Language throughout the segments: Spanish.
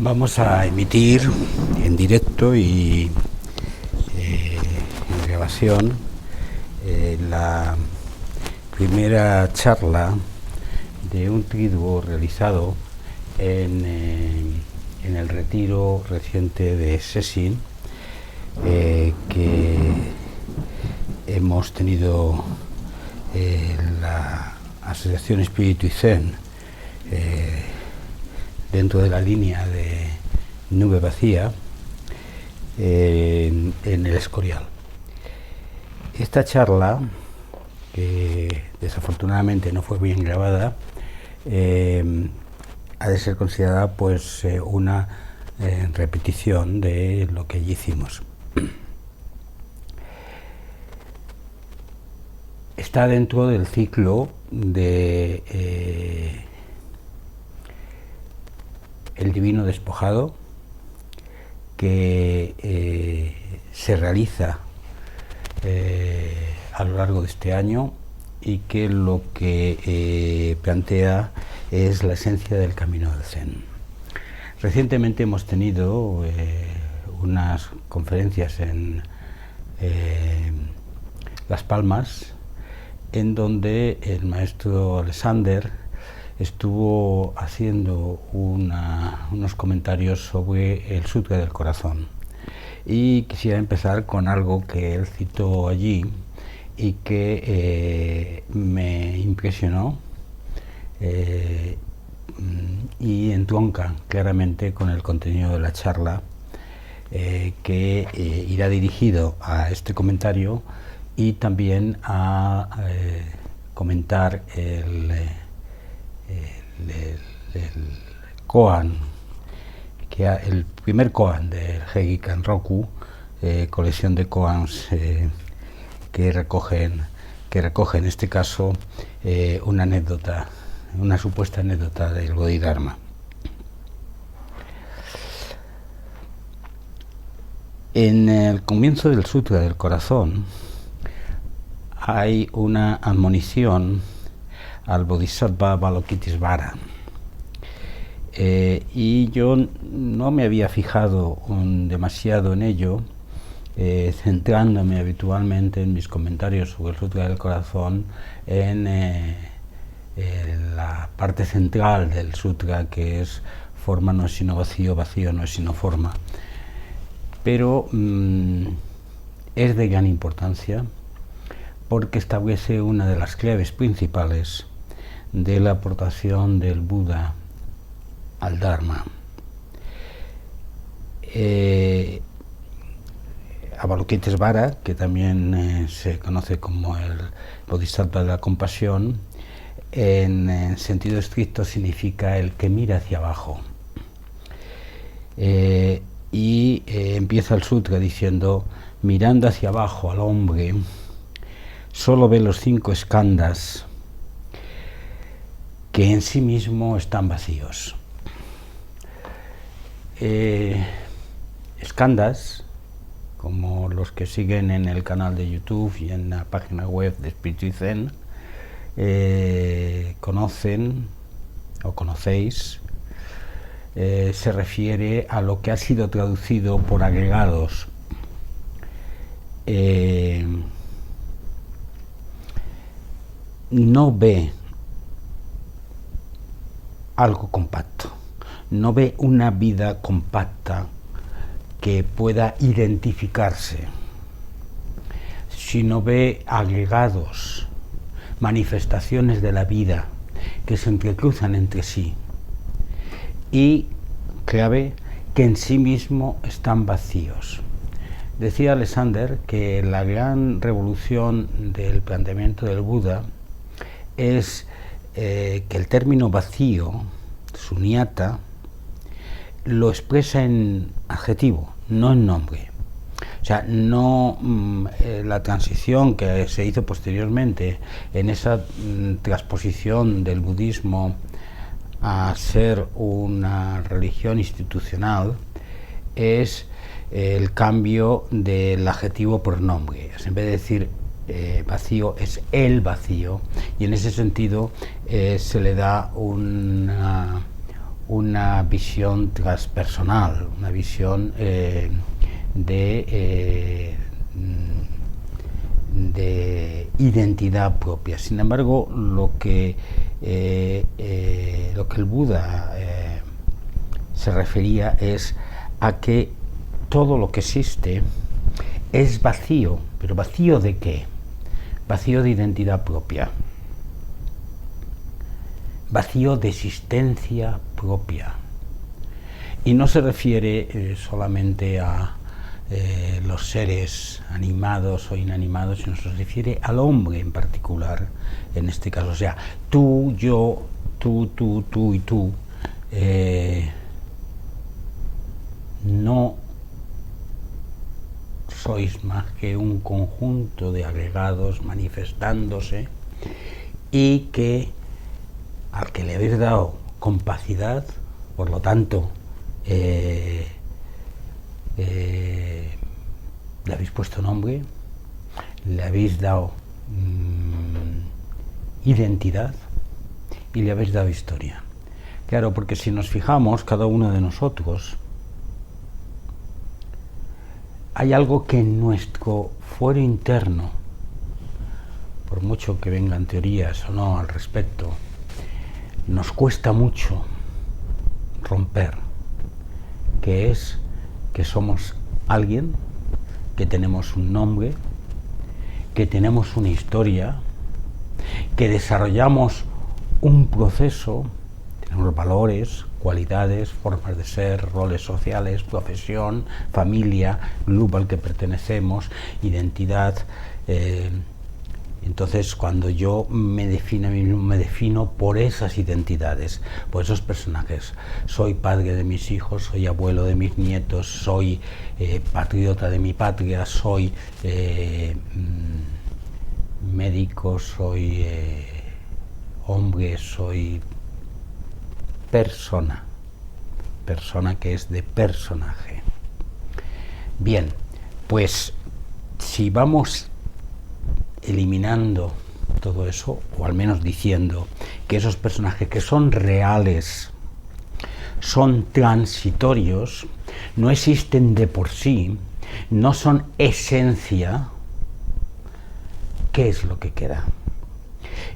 Vamos a emitir en directo y en grabación la primera charla de un triduo realizado en el retiro reciente de Sessing, que hemos tenido la Asociación Espíritu y Zen dentro de la línea de Nube Vacía en el Escorial. Esta charla, que desafortunadamente no fue bien grabada, ha de ser considerada pues una repetición de lo que allí hicimos. Está dentro del ciclo de El Divino Despojado, que se realiza a lo largo de este año y que lo que plantea es la esencia del camino del Zen. Recientemente hemos tenido unas conferencias en Las Palmas, en donde el maestro Alexander estuvo haciendo unos comentarios sobre el Sutra del Corazón. Y quisiera empezar con algo que él citó allí y que me impresionó y entronca claramente con el contenido de la charla, que irá dirigido a este comentario y también a comentar el koan, el primer koan del Heiji Kanroku, colección de koans que recoge en este caso una anécdota, una supuesta anécdota del Bodhidharma. En el comienzo del Sutra del Corazón hay una admonición al Bodhisattva Avalokitesvara, y yo no me había fijado demasiado en ello, centrándome habitualmente en mis comentarios sobre el Sutra del Corazón en la parte central del Sutra, que es forma no es sino vacío, vacío no es sino forma. Pero es de gran importancia porque establece una de las claves principales de la aportación del Buda al Dharma. Avalokitesvara, que también se conoce como el Bodhisattva de la compasión, en sentido estricto significa el que mira hacia abajo. Y empieza el sutra diciendo: mirando hacia abajo al hombre, solo ve los 5 skandhas que en sí mismo están vacíos. Skandhas, como los que siguen en el canal de YouTube y en la página web de Espíritu y Zen, conocen o conocéis, se refiere a lo que ha sido traducido por agregados. No ve algo compacto, no ve una vida compacta que pueda identificarse, sino ve agregados, manifestaciones de la vida que se entrecruzan entre sí y, clave, que en sí mismo están vacíos. Decía Alexander que la gran revolución del planteamiento del Buda es que el término vacío, sunyata, lo expresa en adjetivo, no en nombre. O sea, no la transición que se hizo posteriormente en esa transposición del budismo a ser una religión institucional es el cambio del adjetivo por nombre. En vez de decir vacío, es el vacío, y en ese sentido se le da una visión transpersonal, una visión de identidad propia. Sin embargo, lo que el Buda se refería es a que todo lo que existe es vacío, pero ¿vacío de qué? Vacío de identidad propia, vacío de existencia propia. Y no se refiere solamente a los seres animados o inanimados, sino se refiere al hombre en particular, en este caso. O sea, tú, yo, tú y tú, no sois más que un conjunto de agregados manifestándose, y que al que le habéis dado compacidad, por lo tanto, le habéis puesto nombre, le habéis dado identidad y le habéis dado historia. Claro, porque si nos fijamos, cada uno de nosotros, hay algo que en nuestro fuero interno, por mucho que vengan teorías o no al respecto, nos cuesta mucho romper, que es que somos alguien, que tenemos un nombre, que tenemos una historia, que desarrollamos un proceso, tenemos valores, cualidades, formas de ser, roles sociales, profesión, familia, grupo al que pertenecemos, identidad. Entonces, cuando yo me defino a mí mismo, me defino por esas identidades, por esos personajes. Soy padre de mis hijos, soy abuelo de mis nietos, soy patriota de mi patria, soy médico, soy hombre, soy persona que es de personaje. Bien, pues si vamos eliminando todo eso, o al menos diciendo que esos personajes que son reales son transitorios, no existen de por sí, no son esencia, ¿qué es lo que queda?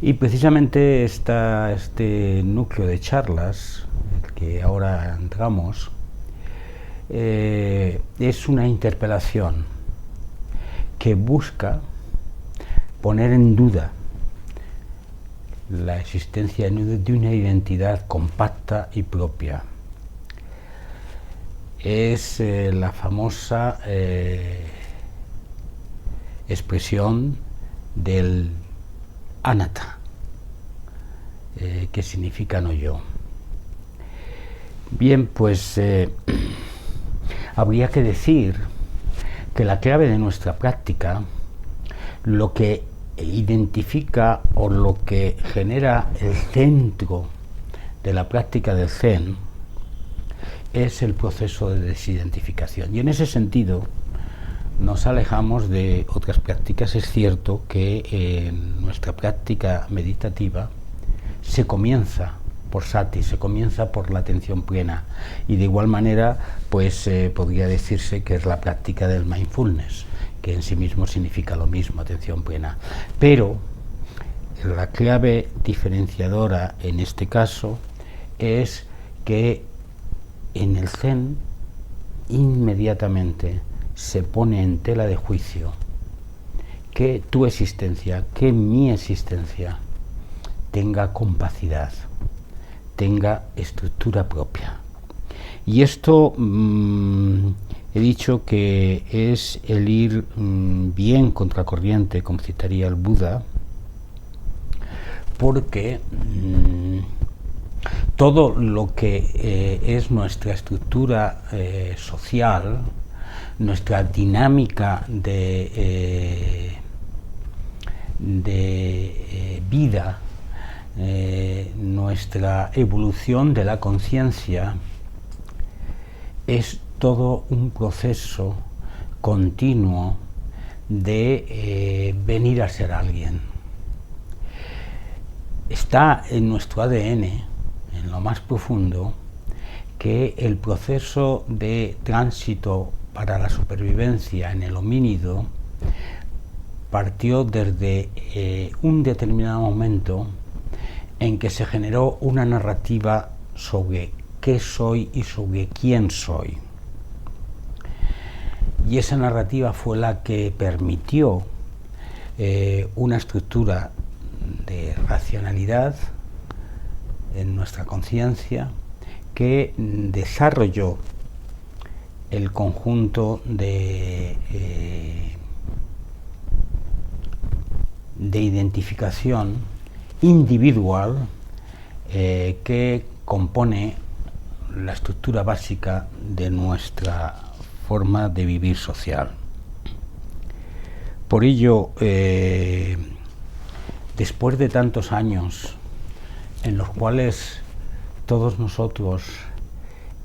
Y precisamente este núcleo de charlas, el que ahora entramos, es una interpelación que busca poner en duda la existencia de una identidad compacta y propia. Es la famosa expresión del anatta, que significa no yo. Bien, pues habría que decir que la clave de nuestra práctica, lo que identifica o lo que genera el centro de la práctica del Zen, es el proceso de desidentificación. Y en ese sentido nos alejamos de otras prácticas. Es cierto que en nuestra práctica meditativa se comienza por sati, se comienza por la atención plena, y de igual manera pues podría decirse que es la práctica del mindfulness, que en sí mismo significa lo mismo, atención plena. Pero la clave diferenciadora en este caso es que en el Zen inmediatamente se pone en tela de juicio que tu existencia, que mi existencia tenga compacidad, tenga estructura propia. Y esto he dicho que es el ir bien contracorriente, como citaría el Buda, porque todo lo que es nuestra estructura social, nuestra dinámica de vida, nuestra evolución de la conciencia, es todo un proceso continuo de venir a ser alguien. Está en nuestro ADN, en lo más profundo, que el proceso de tránsito para la supervivencia en el homínido partió desde un determinado momento en que se generó una narrativa sobre qué soy y sobre quién soy. Y esa narrativa fue la que permitió una estructura de racionalidad en nuestra conciencia que desarrolló el conjunto de identificación individual que compone la estructura básica de nuestra forma de vivir social. Por ello, después de tantos años en los cuales todos nosotros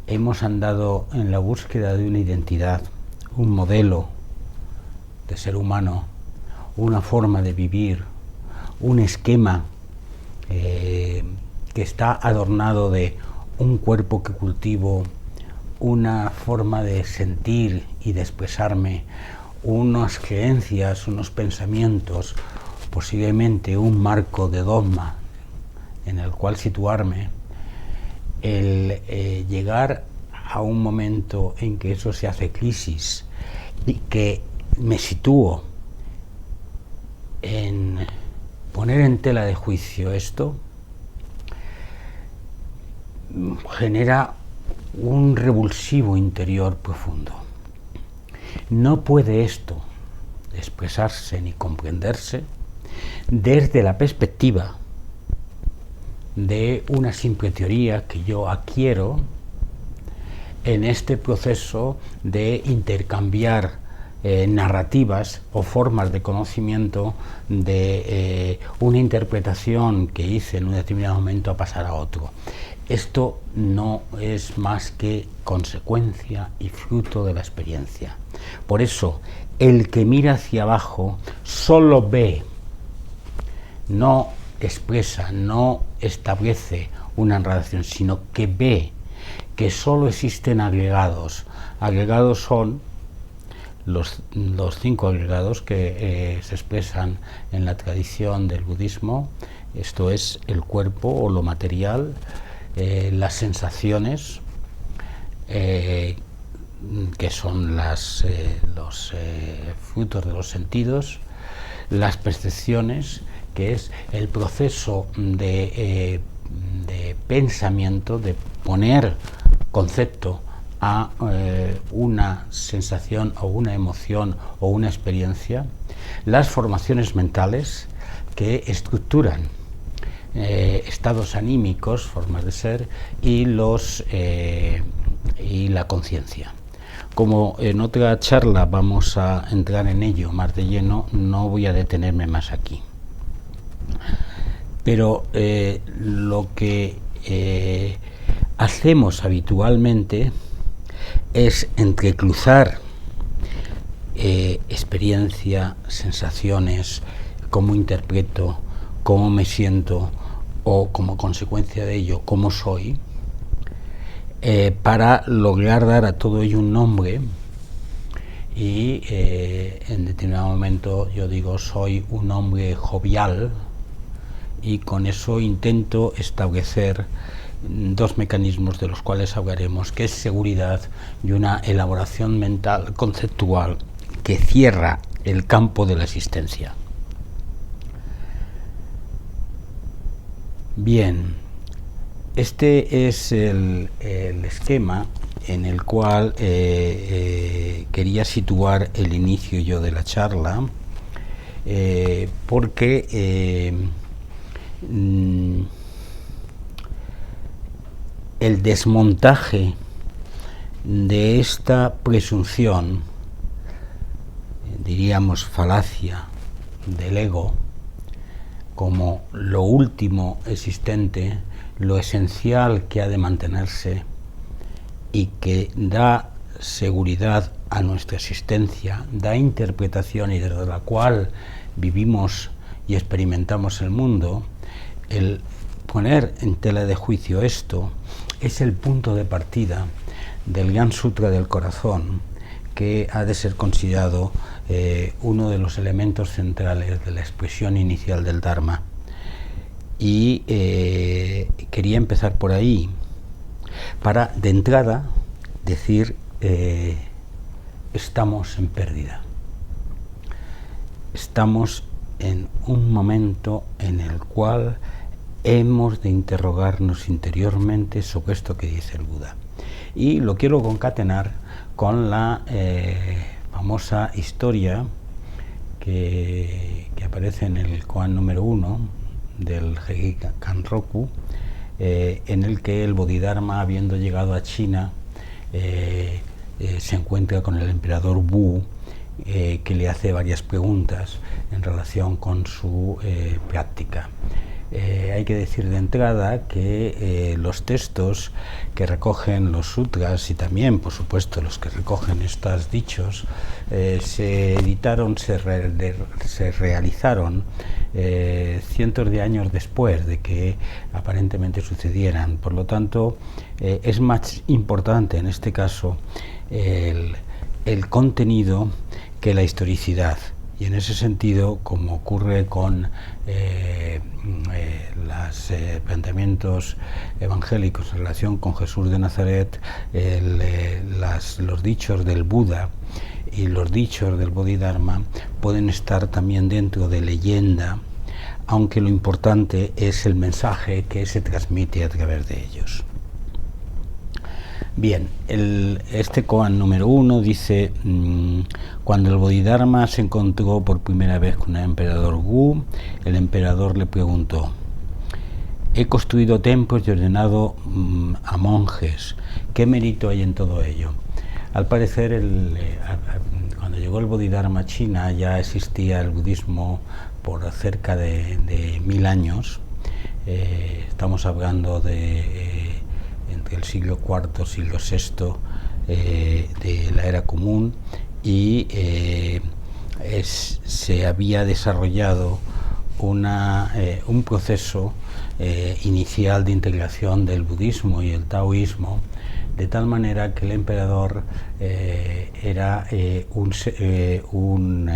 hemos andado en la búsqueda de una identidad, un modelo de ser humano, una forma de vivir, un esquema que está adornado de un cuerpo que cultivo, una forma de sentir y de expresarme, unas creencias, unos pensamientos, posiblemente un marco de dogma en el cual situarme, el llegar a un momento en que eso se hace crisis y que me sitúo en poner en tela de juicio esto, genera un revulsivo interior profundo. No puede esto expresarse ni comprenderse desde la perspectiva de una simple teoría que yo adquiero en este proceso de intercambiar narrativas o formas de conocimiento de una interpretación que hice en un determinado momento a pasar a otro. Esto no es más que consecuencia y fruto de la experiencia. Por eso, el que mira hacia abajo solo ve, no expresa, no establece una relación, sino que ve que solo existen agregados. Agregados son los 5 agregados que se expresan en la tradición del budismo. Esto es el cuerpo o lo material, las sensaciones, que son los frutos de los sentidos, las percepciones, que es el proceso de pensamiento, de poner concepto a una sensación o una emoción o una experiencia, las formaciones mentales que estructuran estados anímicos, formas de ser, y la conciencia. Como en otra charla vamos a entrar en ello más de lleno, no voy a detenerme más aquí. Pero lo que hacemos habitualmente es entrecruzar experiencia, sensaciones, cómo interpreto, cómo me siento o como consecuencia de ello, cómo soy, para lograr dar a todo ello un nombre y en determinado momento yo digo soy un hombre jovial y con eso intento establecer 2 mecanismos de los cuales hablaremos, que es seguridad y una elaboración mental conceptual que cierra el campo de la existencia. Bien, este es el esquema en el cual quería situar el inicio yo de la charla, porque el desmontaje de esta presunción, diríamos falacia, del ego, como lo último existente, lo esencial que ha de mantenerse y que da seguridad a nuestra existencia, da interpretación y desde la cual vivimos y experimentamos el mundo, el poner en tela de juicio esto es el punto de partida del Gran Sutra del Corazón, que ha de ser considerado uno de los elementos centrales de la expresión inicial del Dharma. Y quería empezar por ahí, para, de entrada, decir, estamos en pérdida. Estamos en un momento en el cual hemos de interrogarnos interiormente sobre esto que dice el Buda. Y lo quiero concatenar con la famosa historia que aparece en el Koan número 1 del Heiji Kanroku, en el que el Bodhidharma, habiendo llegado a China, se encuentra con el emperador Wu, que le hace varias preguntas en relación con su práctica. Hay que decir de entrada que los textos que recogen los sutras y también, por supuesto, los que recogen estos dichos, se editaron, se realizaron cientos de años después de que aparentemente sucedieran. Por lo tanto, es más importante en este caso el contenido que la historicidad. Y en ese sentido, como ocurre con los planteamientos evangélicos en relación con Jesús de Nazaret, los dichos del Buda y los dichos del Bodhidharma pueden estar también dentro de leyenda, aunque lo importante es el mensaje que se transmite a través de ellos. Bien, este koan número 1 dice: cuando el Bodhidharma se encontró por primera vez con el emperador Wu, el emperador le preguntó: he construido templos y ordenado a monjes, ¿qué mérito hay en todo ello? Al parecer, cuando llegó el Bodhidharma a China, ya existía el budismo por cerca de 1000 años. Estamos hablando de entre el siglo IV, siglo VI de la era común, y se había desarrollado un proceso inicial de integración del budismo y el taoísmo, de tal manera que el emperador era un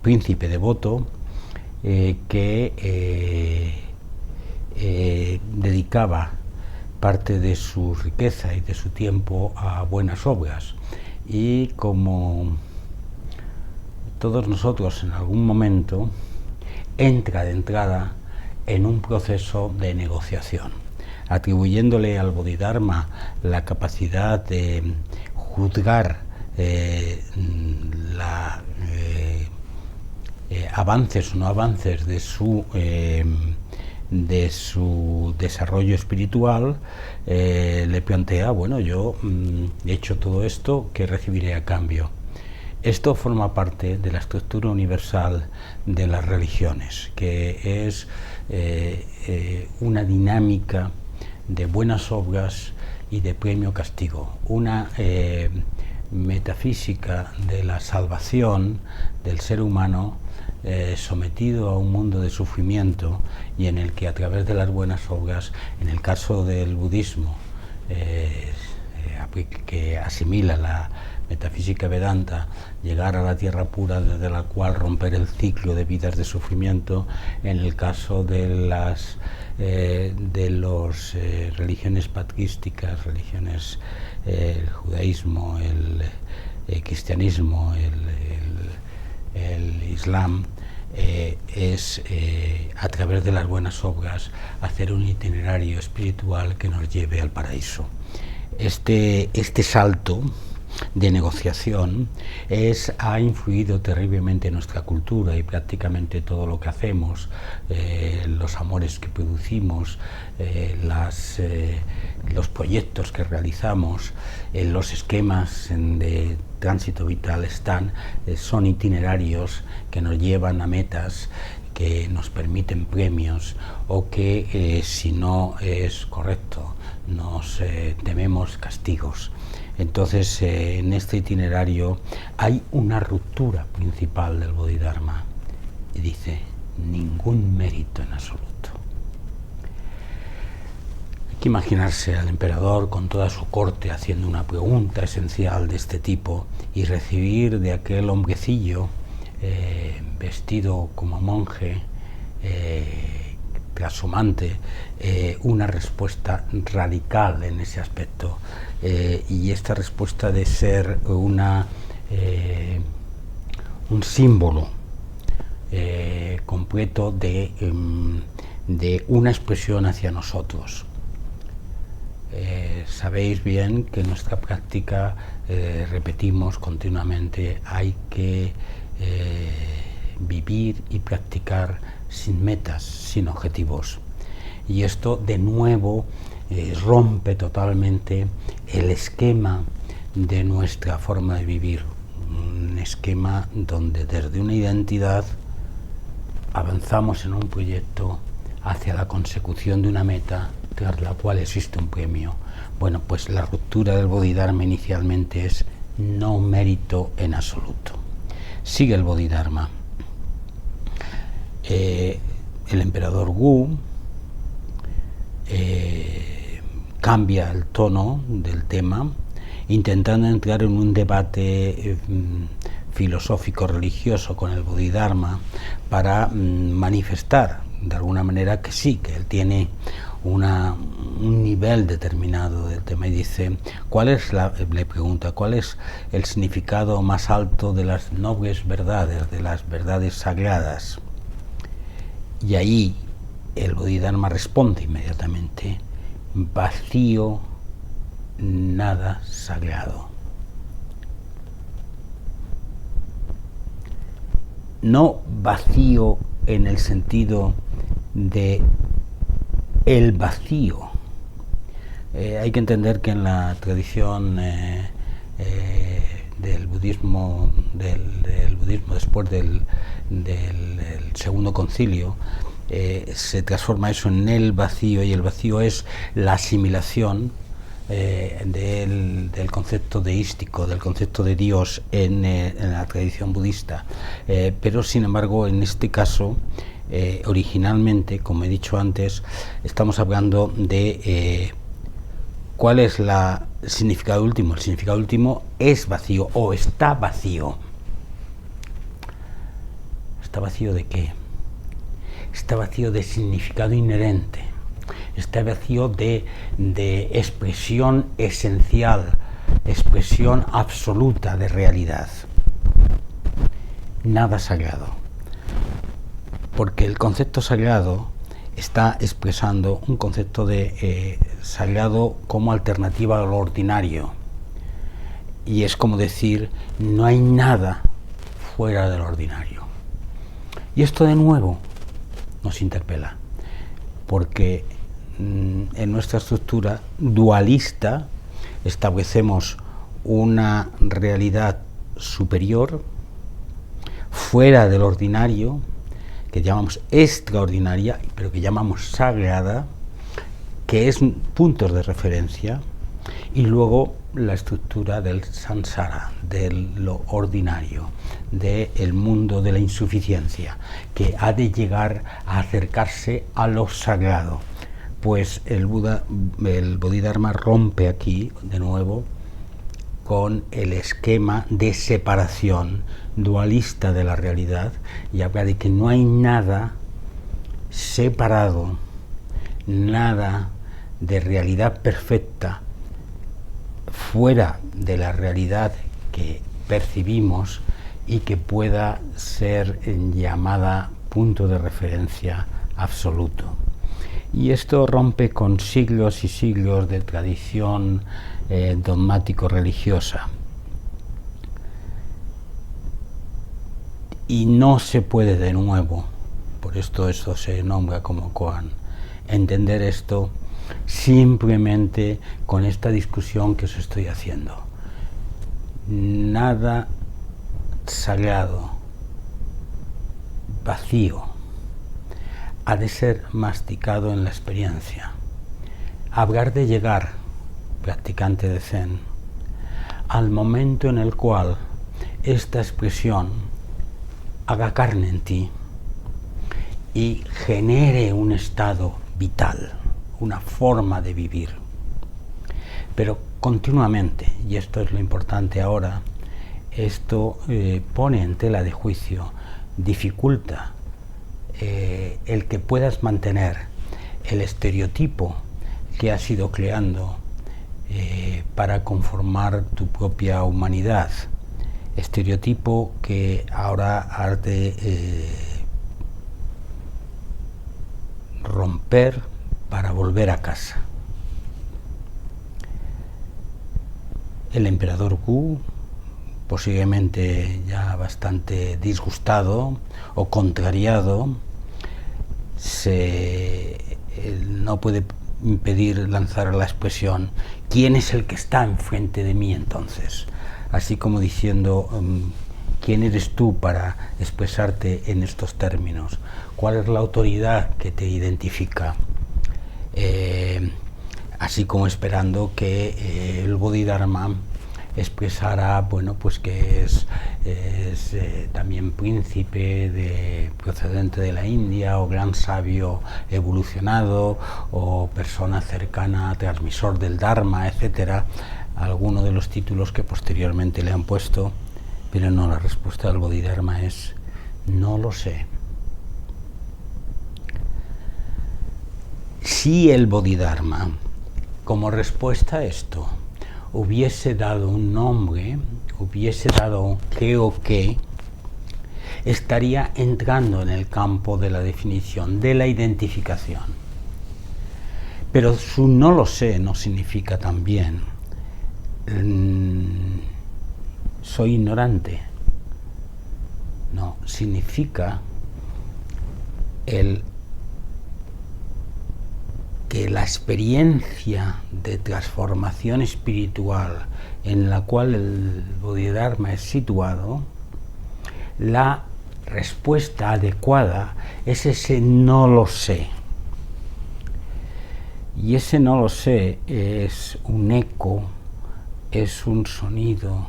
príncipe devoto que dedicaba parte de su riqueza y de su tiempo a buenas obras. Y como todos nosotros en algún momento, entra de entrada en un proceso de negociación, atribuyéndole al Bodhidharma la capacidad de juzgar avances o no avances de su desarrollo espiritual. Le plantea, bueno, yo he hecho todo esto, ¿qué recibiré a cambio? Esto forma parte de la estructura universal de las religiones, que es una dinámica de buenas obras y de premio-castigo, una metafísica de la salvación del ser humano sometido a un mundo de sufrimiento, y en el que a través de las buenas obras, en el caso del budismo, que asimila la metafísica Vedanta, llegar a la tierra pura desde la cual romper el ciclo de vidas de sufrimiento. En el caso de las religiones patrísticas, religiones, el judaísmo, el cristianismo, el islam, es a través de las buenas obras hacer un itinerario espiritual que nos lleve al paraíso. Este salto de negociación ha influido terriblemente en nuestra cultura, y prácticamente todo lo que hacemos, los amores que producimos, los proyectos que realizamos, los esquemas de tránsito vital son itinerarios que nos llevan a metas, que nos permiten premios, o que si no es correcto nos tememos castigos. Entonces, en este itinerario hay una ruptura principal del Bodhidharma, y dice: ningún mérito en absoluto. que imaginarse al emperador con toda su corte haciendo una pregunta esencial de este tipo y recibir de aquel hombrecillo vestido como monje, trashumante, una respuesta radical en ese aspecto, y esta respuesta de ser un símbolo completo de una expresión hacia nosotros. Sabéis bien que en nuestra práctica repetimos continuamente: hay que vivir y practicar sin metas, sin objetivos. Y esto de nuevo rompe totalmente el esquema de nuestra forma de vivir, un esquema donde desde una identidad avanzamos en un proyecto hacia la consecución de una meta tras la cual existe un premio. Bueno, pues la ruptura del Bodhidharma inicialmente es no mérito en absoluto. Sigue el Bodhidharma. El emperador Wu cambia el tono del tema, intentando entrar en un debate filosófico religioso con el Bodhidharma para manifestar de alguna manera que sí, que él tiene un nivel determinado del tema, y dice: le pregunta, ¿cuál es el significado más alto de las nobles verdades, de las verdades sagradas? Y ahí el Bodhidharma responde inmediatamente: vacío, nada sagrado. No vacío en el sentido de el vacío. Hay que entender que en la tradición del budismo después del segundo concilio, se transforma eso en el vacío, y el vacío es la asimilación del concepto deístico, del concepto de Dios en la tradición budista, pero sin embargo en este caso originalmente, como he dicho antes, estamos hablando de ¿cuál es el significado último? El significado último es vacío, o está vacío. ¿Está vacío de qué? Está vacío de significado inherente, está vacío de expresión esencial, expresión absoluta de realidad. Nada sagrado. Porque el concepto sagrado está expresando un concepto de sagrado como alternativa a lo ordinario. Y es como decir: no hay nada fuera del ordinario. Y esto de nuevo nos interpela, porque en nuestra estructura dualista establecemos una realidad superior, fuera del ordinario, que llamamos extraordinaria, pero que llamamos sagrada, que es puntos de referencia, y luego la estructura del samsara, de lo ordinario, del mundo de la insuficiencia, que ha de llegar a acercarse a lo sagrado. Pues el Bodhidharma rompe aquí, de nuevo, con el esquema de separación dualista de la realidad, y habla de que no hay nada separado, nada de realidad perfecta fuera de la realidad que percibimos y que pueda ser llamada punto de referencia absoluto. Y esto rompe con siglos y siglos de tradición dogmático-religiosa. Y no se puede de nuevo, por esto se nombra como koan, entender esto simplemente con esta discusión que os estoy haciendo. Nada sagrado, vacío, ha de ser masticado en la experiencia. Hablar de llegar, practicante de Zen, al momento en el cual esta expresión haga carne en ti y genere un estado vital, una forma de vivir. Pero continuamente, y esto es lo importante ahora, esto pone en tela de juicio, dificulta el que puedas mantener el estereotipo que has ido creando para conformar tu propia humanidad, estereotipo que ahora has de romper para volver a casa. El emperador Wu, posiblemente ya bastante disgustado o contrariado, no puede impedir lanzar la expresión: ¿quién es el que está enfrente de mí entonces? Así como diciendo, ¿quién eres tú para expresarte en estos términos? ¿Cuál es la autoridad que te identifica? Así como esperando que el Bodhidharma expresara, bueno, pues que es también príncipe procedente de la India, o gran sabio evolucionado, o persona cercana, transmisor del Dharma, etcétera, alguno de los títulos que posteriormente le han puesto. Pero no, la respuesta del Bodhidharma es: no lo sé. Si el Bodhidharma, como respuesta a esto, hubiese dado un nombre, hubiese dado creo que, estaría entrando en el campo de la definición, de la identificación. Pero su no lo sé no significa también soy ignorante. No, significa que la experiencia de transformación espiritual en la cual el Bodhidharma es situado, la respuesta adecuada es ese no lo sé. Y ese no lo sé es un eco, es un sonido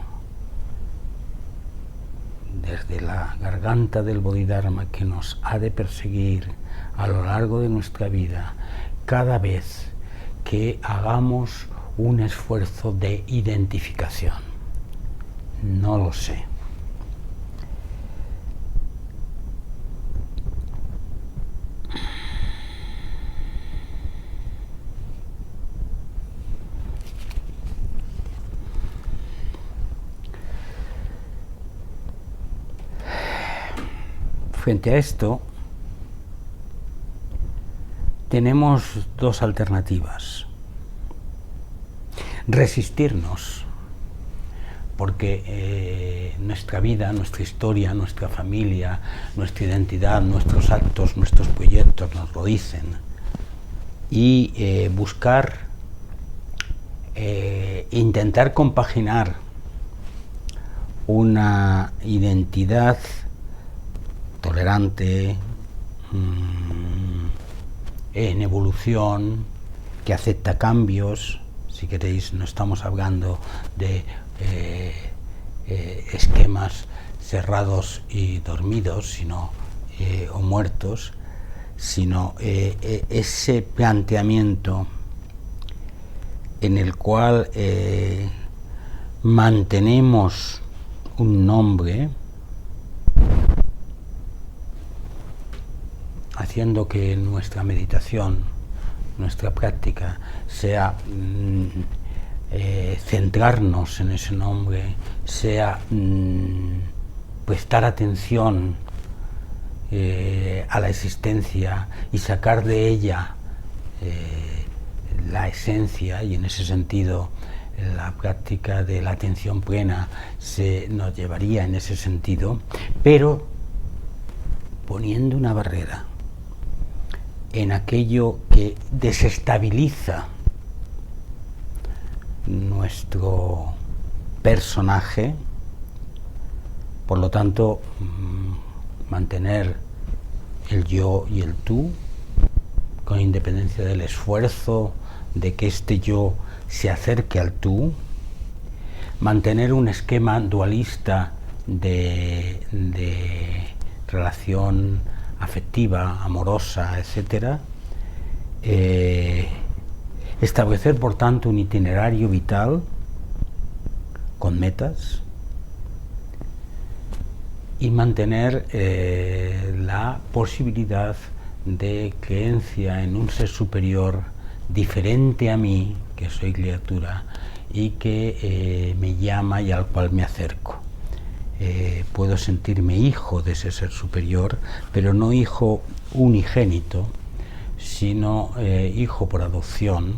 desde la garganta del Bodhidharma que nos ha de perseguir a lo largo de nuestra vida cada vez que hagamos un esfuerzo de identificación. No lo sé. Frente a esto, tenemos dos alternativas. Resistirnos, porque nuestra vida, nuestra historia, nuestra familia, nuestra identidad, nuestros actos, nuestros proyectos nos lo dicen. Y buscar, intentar compaginar una identidad tolerante, en evolución, que acepta cambios. Si queréis, no estamos hablando de esquemas cerrados y dormidos, sino o muertos, sino ese planteamiento en el cual mantenemos un nombre, haciendo que nuestra meditación, nuestra práctica sea centrarnos en ese nombre, sea prestar atención a la existencia y sacar de ella la esencia, y en ese sentido la práctica de la atención plena nos llevaría en ese sentido, pero poniendo una barrera en aquello que desestabiliza nuestro personaje. Por lo tanto, mantener el yo y el tú, con independencia del esfuerzo de que este yo se acerque al tú, mantener un esquema dualista de relación afectiva, amorosa, etcétera, Establecer, por tanto, un itinerario vital con metas y mantener la posibilidad de creencia en un ser superior diferente a mí, que soy criatura, y que me llama y al cual me acerco. Puedo sentirme hijo de ese ser superior, pero no hijo unigénito, sino hijo por adopción,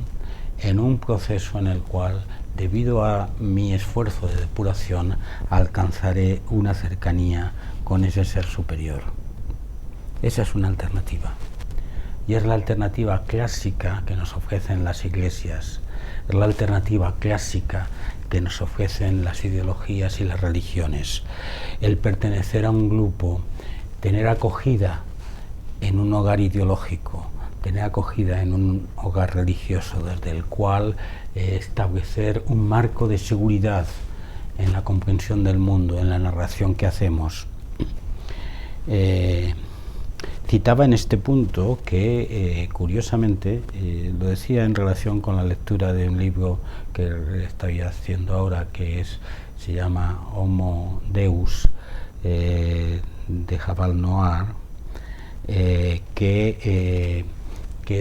en un proceso en el cual, debido a mi esfuerzo de depuración, alcanzaré una cercanía con ese ser superior. Esa es una alternativa. Y es la alternativa clásica que nos ofrecen las iglesias, es la alternativa clásica que nos ofrecen las ideologías y las religiones. El pertenecer a un grupo, tener acogida en un hogar ideológico, tener acogida en un hogar religioso, desde el cual establecer un marco de seguridad en la comprensión del mundo, en la narración que hacemos. Citaba en este punto que, curiosamente, lo decía en relación con la lectura de un libro que estoy haciendo ahora, que se llama Homo Deus, de Yuval Noah, que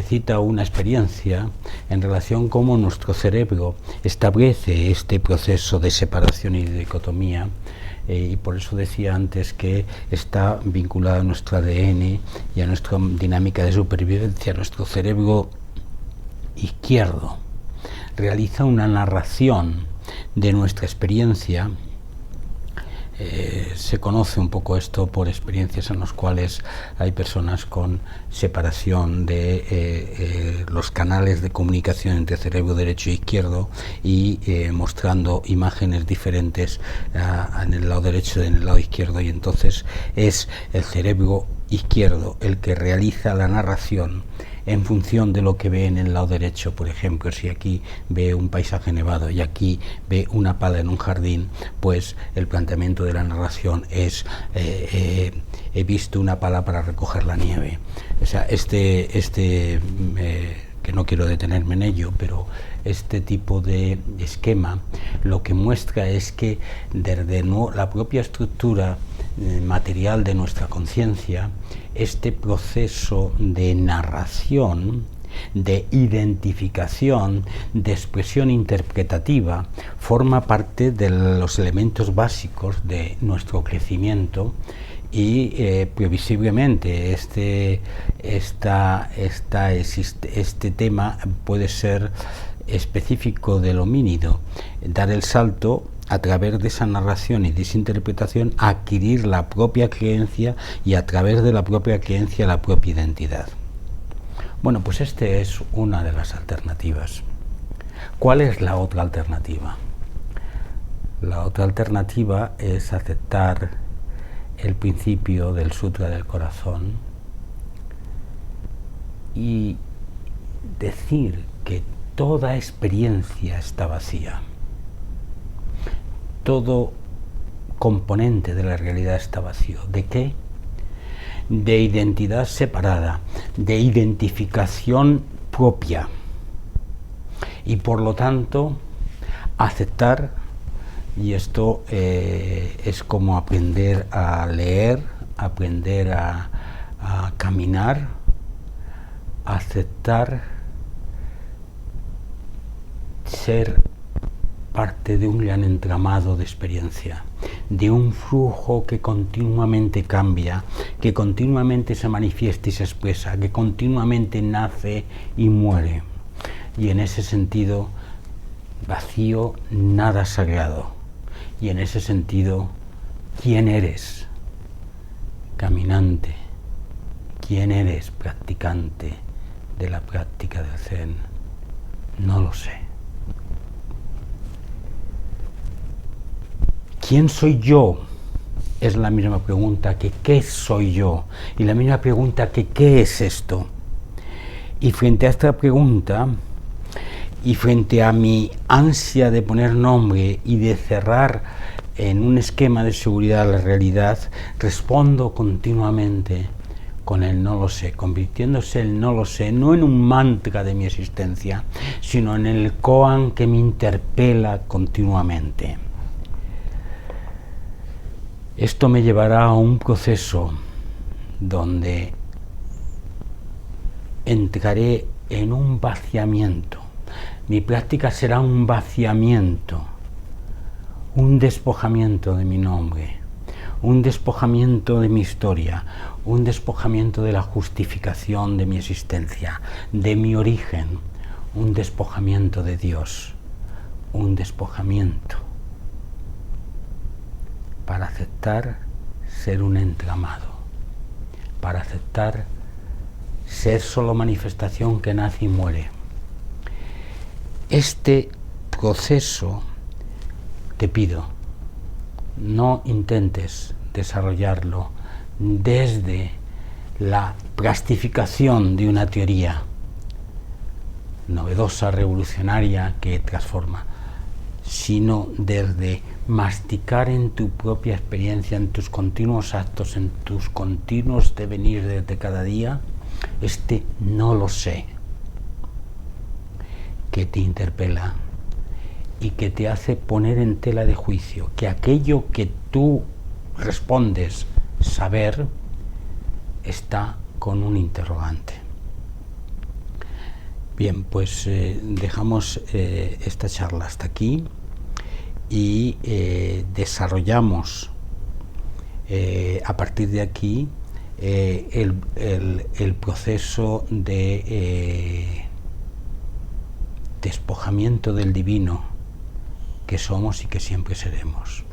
cita una experiencia en relación con cómo nuestro cerebro establece este proceso de separación y de dicotomía, y por eso decía antes que está vinculado a nuestro ADN y a nuestra dinámica de supervivencia. Nuestro cerebro izquierdo realiza una narración de nuestra experiencia. Se conoce un poco esto por experiencias en las cuales hay personas con separación de los canales de comunicación entre cerebro derecho e izquierdo, y mostrando imágenes diferentes en el lado derecho y en el lado izquierdo, y entonces es el cerebro izquierdo el que realiza la narración en función de lo que ve en el lado derecho. Por ejemplo, si aquí ve un paisaje nevado y aquí ve una pala en un jardín, pues el planteamiento de la narración es he visto una pala para recoger la nieve. O sea, que no quiero detenerme en ello, pero este tipo de esquema lo que muestra es que desde la propia estructura material de nuestra conciencia, este proceso de narración, de identificación, de expresión interpretativa, forma parte de los elementos básicos de nuestro crecimiento, y previsiblemente este tema puede ser específico del homínido, dar el salto a través de esa narración y de esa interpretación, a adquirir la propia creencia, y a través de la propia creencia la propia identidad. Bueno, pues esta es una de las alternativas. ¿Cuál es la otra alternativa? La otra alternativa es aceptar el principio del Sutra del Corazón y decir que toda experiencia está vacía. Todo componente de la realidad está vacío. ¿De qué? De identidad separada, de identificación propia. Y por lo tanto, aceptar, y esto es como aprender a leer, aprender a caminar, aceptar ser parte de un gran entramado de experiencia, de un flujo que continuamente cambia, que continuamente se manifiesta y se expresa, que continuamente nace y muere. Y en ese sentido, vacío, nada sagrado. Y en ese sentido, ¿quién eres? Caminante. ¿Quién eres? Practicante de la práctica del Zen. No lo sé. ¿Quién soy yo? Es la misma pregunta que ¿qué soy yo? Y la misma pregunta que ¿qué es esto? Y frente a esta pregunta, y frente a mi ansia de poner nombre y de cerrar en un esquema de seguridad la realidad, respondo continuamente con el no lo sé, convirtiéndose el no lo sé no en un mantra de mi existencia, sino en el koan que me interpela continuamente. Esto me llevará a un proceso donde entraré en un vaciamiento. Mi práctica será un vaciamiento, un despojamiento de mi nombre, un despojamiento de mi historia, un despojamiento de la justificación de mi existencia, de mi origen, un despojamiento de Dios, un despojamiento para aceptar ser un entramado, para aceptar ser solo manifestación que nace y muere. Este proceso, te pido, no intentes desarrollarlo desde la plastificación de una teoría novedosa, revolucionaria, que transforma, sino desde masticar en tu propia experiencia, en tus continuos actos, en tus continuos devenir desde cada día, este no lo sé, que te interpela y que te hace poner en tela de juicio que aquello que tú respondes saber está con un interrogante. Bien, pues dejamos esta charla hasta aquí y desarrollamos a partir de aquí el proceso de despojamiento del divino que somos y que siempre seremos.